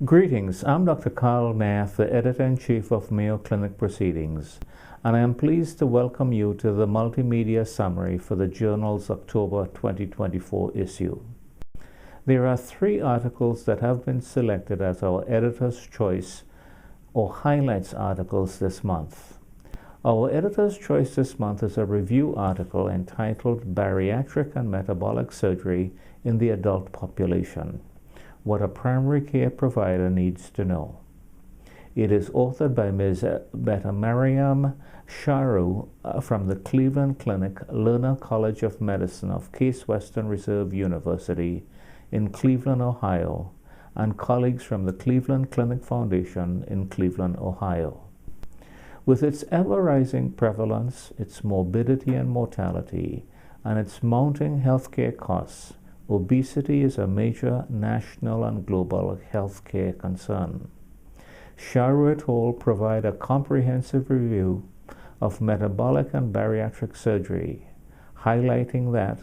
Greetings, I'm Dr. Karl Nath, the Editor-in-Chief of Mayo Clinic Proceedings, and I am pleased to welcome you to the multimedia summary for the journal's October 2024 issue. There are 3 articles that have been selected as our editor's choice or highlights articles this month. Our editor's choice this month is a review article entitled Bariatric and Metabolic Surgery in the Adult Population: What a Primary Care Provider Needs to Know. It is authored by Ms. Beta Mariam Sharu from the Cleveland Clinic Lerner College of Medicine of Case Western Reserve University in Cleveland, Ohio, and colleagues from the Cleveland Clinic Foundation in Cleveland, Ohio. With its ever-rising prevalence, its morbidity and mortality, and its mounting healthcare costs, obesity is a major national and global healthcare concern. Sharu et al. Provide a comprehensive review of metabolic and bariatric surgery, highlighting that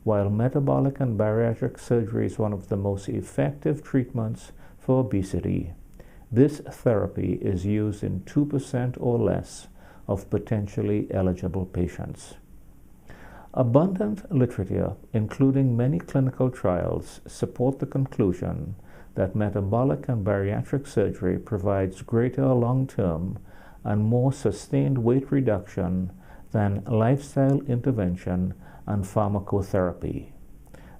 while metabolic and bariatric surgery is one of the most effective treatments for obesity, this therapy is used in 2% or less of potentially eligible patients. Abundant literature, including many clinical trials, support the conclusion that metabolic and bariatric surgery provides greater long-term and more sustained weight reduction than lifestyle intervention and pharmacotherapy.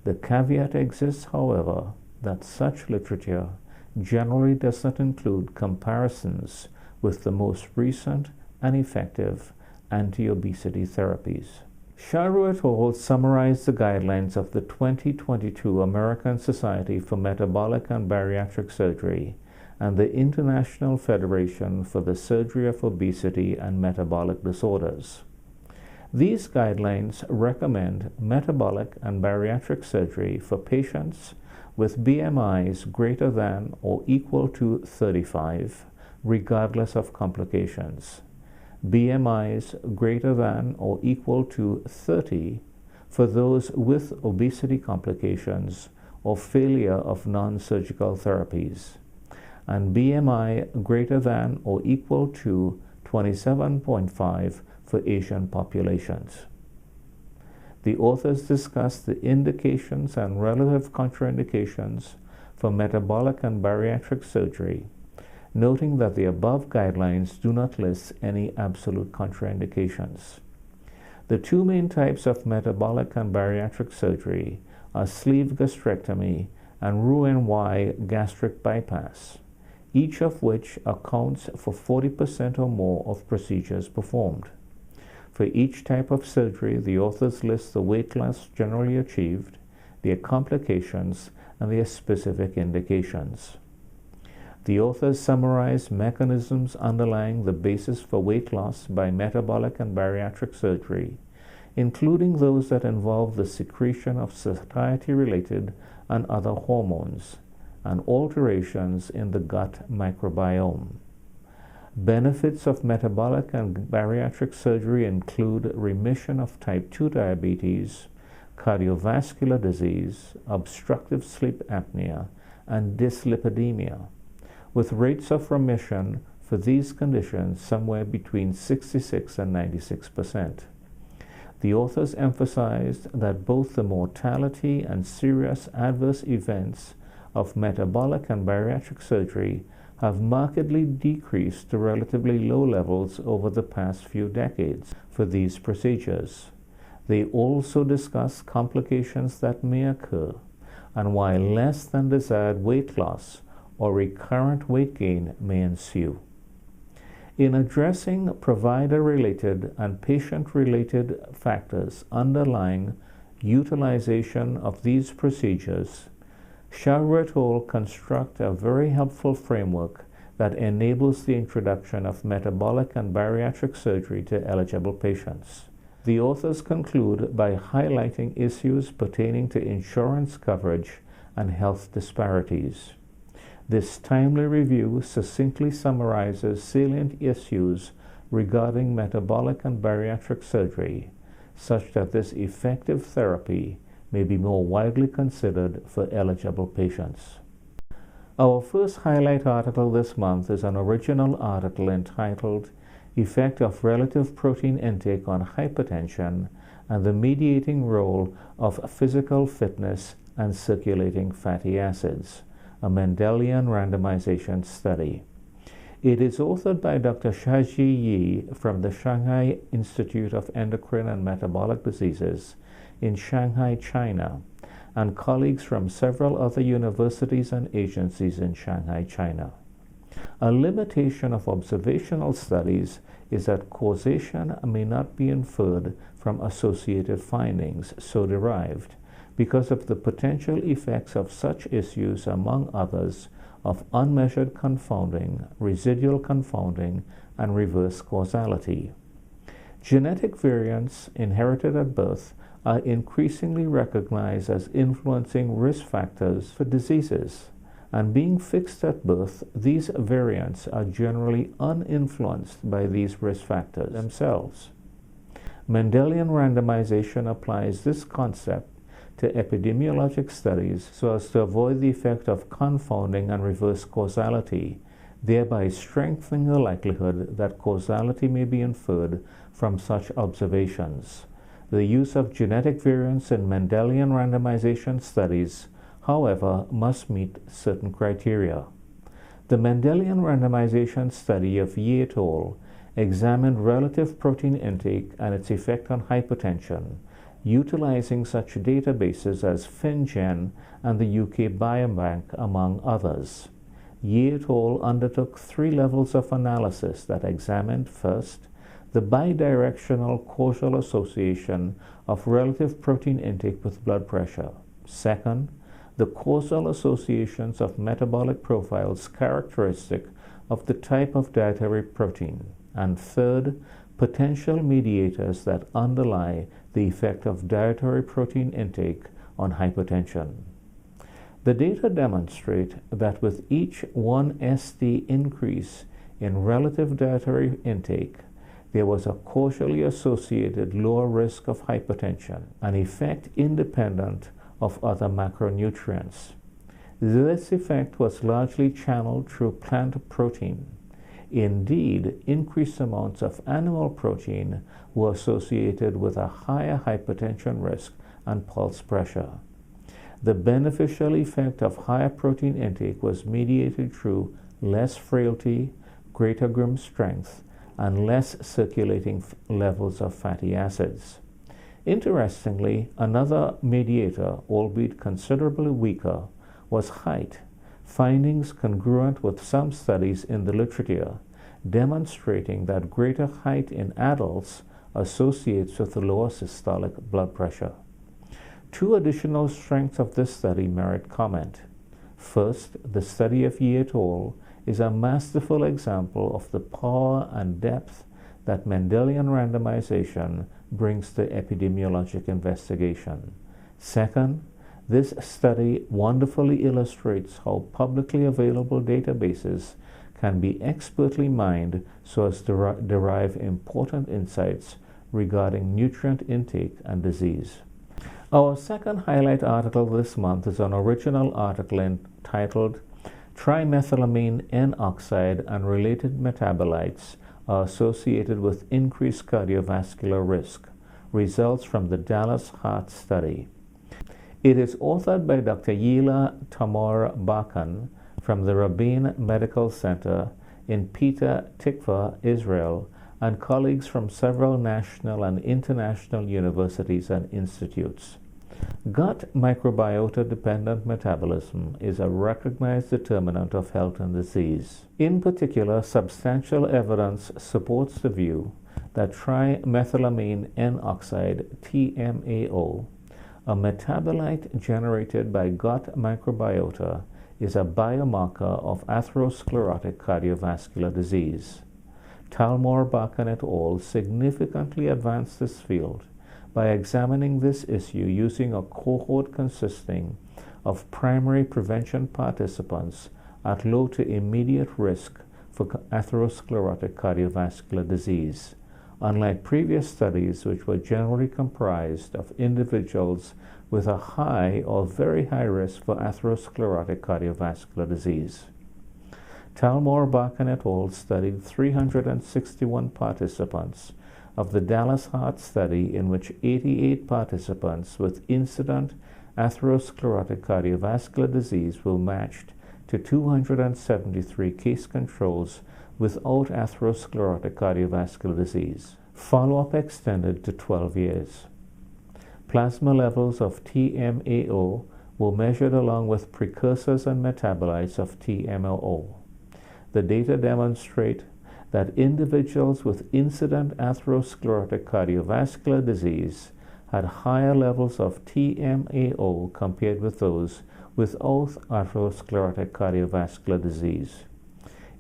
The caveat exists, however, that such literature generally does not include comparisons with the most recent and effective anti-obesity therapies. Sharu et al. Summarized the guidelines of the 2022 American Society for Metabolic and Bariatric Surgery and the International Federation for the Surgery of Obesity and Metabolic Disorders. These guidelines recommend metabolic and bariatric surgery for patients with BMIs greater than or equal to 35, regardless of complications. BMIs greater than or equal to 30 for those with obesity complications or failure of non-surgical therapies, and BMI greater than or equal to 27.5 for Asian populations. The authors discuss the indications and relative contraindications for metabolic and bariatric surgery, noting that the above guidelines do not list any absolute contraindications. The 2 main types of metabolic and bariatric surgery are sleeve gastrectomy and Roux-en-Y gastric bypass, each of which accounts for 40% or more of procedures performed. For each type of surgery, the authors list the weight loss generally achieved, their complications, and their specific indications. The authors summarize mechanisms underlying the basis for weight loss by metabolic and bariatric surgery, including those that involve the secretion of satiety-related and other hormones, and alterations in the gut microbiome. Benefits of metabolic and bariatric surgery include remission of type 2 diabetes, cardiovascular disease, obstructive sleep apnea, and dyslipidemia, with rates of remission for these conditions somewhere between 66 and 96%. The authors emphasized that both the mortality and serious adverse events of metabolic and bariatric surgery have markedly decreased to relatively low levels over the past few decades for these procedures. They also discuss complications that may occur and why less than desired weight loss or recurrent weight gain may ensue. In addressing provider-related and patient-related factors underlying utilization of these procedures, Sharu et al. Construct a very helpful framework that enables the introduction of metabolic and bariatric surgery to eligible patients. The authors conclude by highlighting issues pertaining to insurance coverage and health disparities. This timely review succinctly summarizes salient issues regarding metabolic and bariatric surgery, such that this effective therapy may be more widely considered for eligible patients. Our first highlight article this month is an original article entitled Effect of Relative Protein Intake on Hypertension and the Mediating Role of Physical Fitness and Circulating Fatty Acids, a Mendelian Randomization Study. It is authored by Dr. Shaji Yi from the Shanghai Institute of Endocrine and Metabolic Diseases in Shanghai, China, and colleagues from several other universities and agencies in Shanghai, China. A limitation of observational studies is that causation may not be inferred from associated findings so derived because of the potential effects of such issues, among others, of unmeasured confounding, residual confounding, and reverse causality. Genetic variants inherited at birth are increasingly recognized as influencing risk factors for diseases, and being fixed at birth, these variants are generally uninfluenced by these risk factors themselves. Mendelian randomization applies this concept to epidemiologic studies so as to avoid the effect of confounding and reverse causality, thereby strengthening the likelihood that causality may be inferred from such observations. The use of genetic variants in Mendelian randomization studies, however, must meet certain criteria. The Mendelian randomization study of Yi et al. Examined relative protein intake and its effect on hypertension, utilizing such databases as FinGen and the UK Biobank, among others. Yi et al. Undertook 3 levels of analysis that examined, first, the bidirectional causal association of relative protein intake with blood pressure. Second, the causal associations of metabolic profiles characteristic of the type of dietary protein. And third, potential mediators that underlie the effect of dietary protein intake on hypertension. The data demonstrate that with each 1 ST increase in relative dietary intake, there was a causally associated lower risk of hypertension, an effect independent of other macronutrients. This effect was largely channeled through plant protein. Indeed, increased amounts of animal protein were associated with a higher hypertension risk and pulse pressure. The beneficial effect of higher protein intake was mediated through less frailty, greater grim strength, and less circulating levels of fatty acids. Interestingly, another mediator, albeit considerably weaker, was height, findings congruent with some studies in the literature demonstrating that greater height in adults associates with lower systolic blood pressure. 2 additional strengths of this study merit comment. First, the study of Yi et al. Is a masterful example of the power and depth that Mendelian randomization brings to epidemiologic investigation. Second, this study wonderfully illustrates how publicly available databases can be expertly mined so as to derive important insights regarding nutrient intake and disease. Our second highlight article this month is an original article entitled Trimethylamine N-oxide and related metabolites are associated with increased cardiovascular risk. Results from the Dallas Heart Study. It is authored by Dr. Yila Tamar Bakan from the Rabin Medical Center in Petah Tikva, Israel, and colleagues from several national and international universities and institutes. Gut microbiota-dependent metabolism is a recognized determinant of health and disease. In particular, substantial evidence supports the view that trimethylamine N-oxide, TMAO, a metabolite generated by gut microbiota, is a biomarker of atherosclerotic cardiovascular disease. Talmor Bakan et al. Significantly advanced this field by examining this issue using a cohort consisting of primary prevention participants at low to immediate risk for atherosclerotic cardiovascular disease. Unlike previous studies, which were generally comprised of individuals with a high or very high risk for atherosclerotic cardiovascular disease. Talmor, Barkan et al. Studied 361 participants of the Dallas Heart Study, in which 88 participants with incident atherosclerotic cardiovascular disease were matched to 273 case controls without atherosclerotic cardiovascular disease. Follow-up extended to 12 years. Plasma levels of TMAO were measured along with precursors and metabolites of TMAO. The data demonstrate that individuals with incident atherosclerotic cardiovascular disease had higher levels of TMAO compared with those without atherosclerotic cardiovascular disease.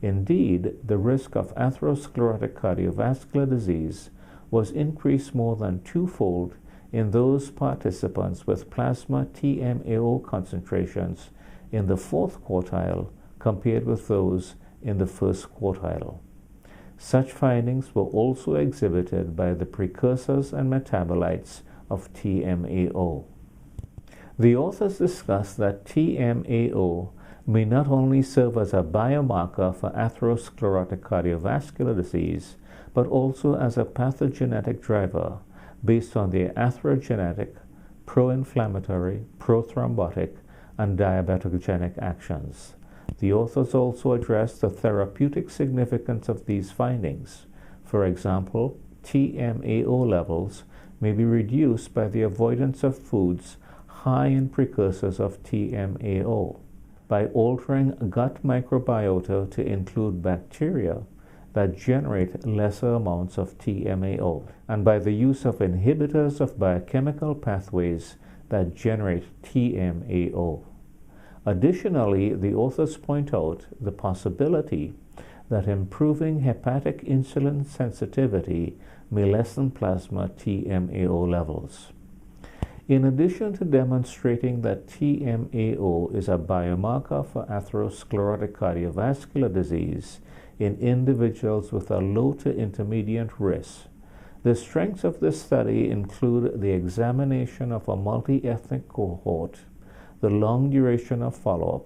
Indeed, the risk of atherosclerotic cardiovascular disease was increased more than twofold in those participants with plasma TMAO concentrations in the fourth quartile compared with those in the first quartile. Such findings were also exhibited by the precursors and metabolites of TMAO. The authors discussed that TMAO may not only serve as a biomarker for atherosclerotic cardiovascular disease, but also as a pathogenetic driver based on their atherogenetic, pro-inflammatory, pro-thrombotic, and diabetogenic actions. The authors also addressed the therapeutic significance of these findings. For example, TMAO levels may be reduced by the avoidance of foods high in precursors of TMAO, by altering gut microbiota to include bacteria that generate lesser amounts of TMAO, and by the use of inhibitors of biochemical pathways that generate TMAO. Additionally, the authors point out the possibility that improving hepatic insulin sensitivity may lessen plasma TMAO levels. In addition to demonstrating that TMAO is a biomarker for atherosclerotic cardiovascular disease in individuals with a low to intermediate risk, the strengths of this study include the examination of a multi-ethnic cohort, the long duration of follow-up,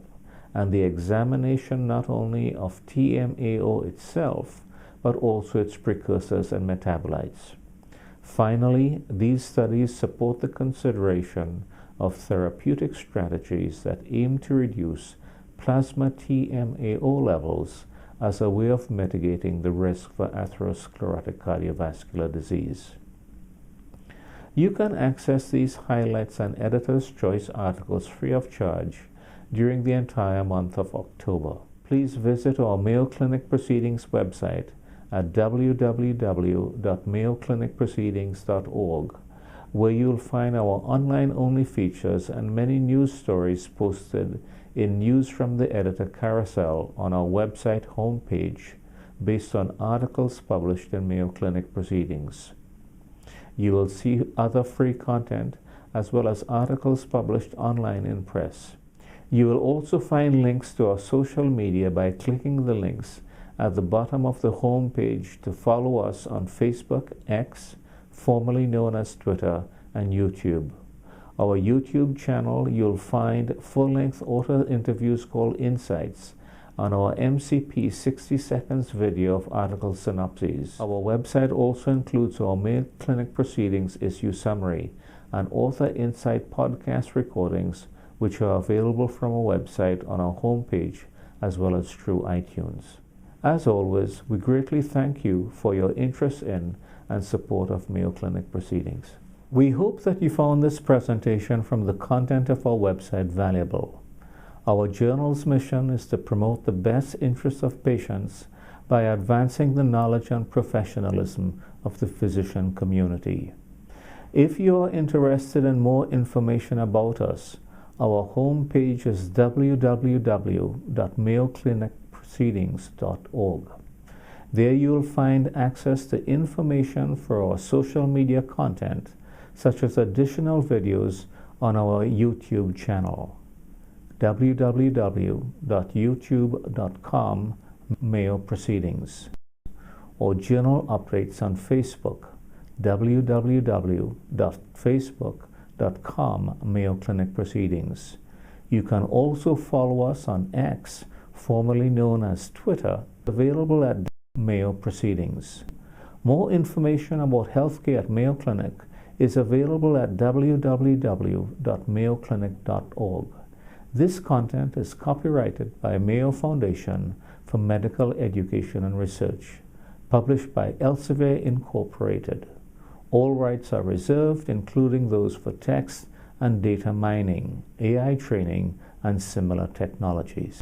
and the examination not only of TMAO itself, but also its precursors and metabolites. Finally, these studies support the consideration of therapeutic strategies that aim to reduce plasma TMAO levels as a way of mitigating the risk for atherosclerotic cardiovascular disease. You can access these highlights and editor's choice articles free of charge during the entire month of October. Please visit our Mayo Clinic Proceedings website at www.mayoclinicproceedings.org, where you'll find our online-only features and many news stories posted in News from the Editor carousel on our website homepage based on articles published in Mayo Clinic Proceedings. You will see other free content as well as articles published online in press. You will also find links to our social media by clicking the links at the bottom of the home page to follow us on Facebook, X, formerly known as Twitter, and YouTube. Our YouTube channel, you'll find full-length author interviews called Insights, on our MCP 60 seconds video of article synopses. Our website also includes our Mayo Clinic Proceedings issue summary and author insight podcast recordings, which are available from our website on our homepage as well as through iTunes. As always, we greatly thank you for your interest in and support of Mayo Clinic Proceedings. We hope that you found this presentation from the content of our website valuable. Our journal's mission is to promote the best interests of patients by advancing the knowledge and professionalism of the physician community. If you are interested in more information about us, our homepage is www.mayoclinicproceedings.org. There you will find access to information for our social media content, such as additional videos on our YouTube channel, www.youtube.com Mayo Proceedings, or journal updates on Facebook, www.facebook.com facebook.com Mayo Clinic Proceedings. You can also follow us on X, formerly known as Twitter, available at Mayo Proceedings. More information about healthcare at Mayo Clinic is available at www.mayoclinic.org. This content is copyrighted by Mayo Foundation for Medical Education and Research, published by Elsevier Incorporated. All rights are reserved, including those for text and data mining, AI training, and similar technologies.